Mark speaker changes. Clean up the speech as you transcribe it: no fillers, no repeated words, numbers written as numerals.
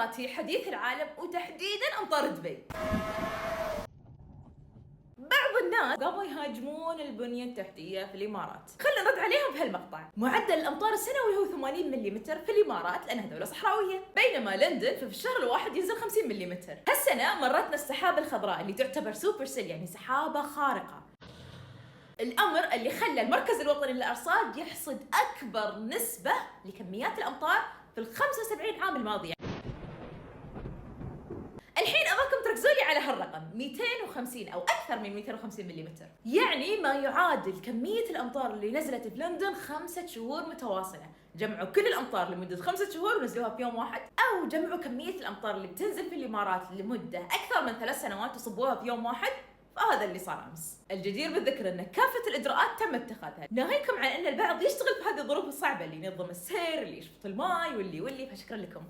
Speaker 1: الإمارات هي حديث العالم وتحديدا أمطار دبي. بعض الناس قاموا يهاجمون البنية التحتية في الإمارات. خلينا نرد عليهم بهالمقطع. معدل الأمطار السنوي هو 80 ملم في الإمارات لأنها دولة صحراوية، بينما لندن ففي الشهر الواحد ينزل 50 ملم. هالسنة مرتنا السحابة الخضراء اللي تعتبر سوبر سيل، يعني سحابة خارقة، الأمر اللي خلى المركز الوطني للأرصاد يحصد أكبر نسبة لكميات الأمطار في ال 75 عام الماضية. الحين أباكم تركزوا لي على هالرقم 250 أو أكثر من 250 ملم، يعني ما يعادل كمية الأمطار اللي نزلت في لندن 5 شهور متواصلة. جمعوا كل الأمطار لمدة 5 شهور ونزلوها في يوم واحد، أو جمعوا كمية الأمطار اللي بتنزل في الإمارات لمدة أكثر من 3 سنوات وصبوها في يوم واحد، فهذا اللي صار أمس. الجدير بالذكر أن كافة الإجراءات تم اتخاذها، ناهيكم عن أن البعض يشتغل في هذه الظروف الصعبة، اللي ينظم السير، اللي يشفط الماي، واللي فشكرا لكم.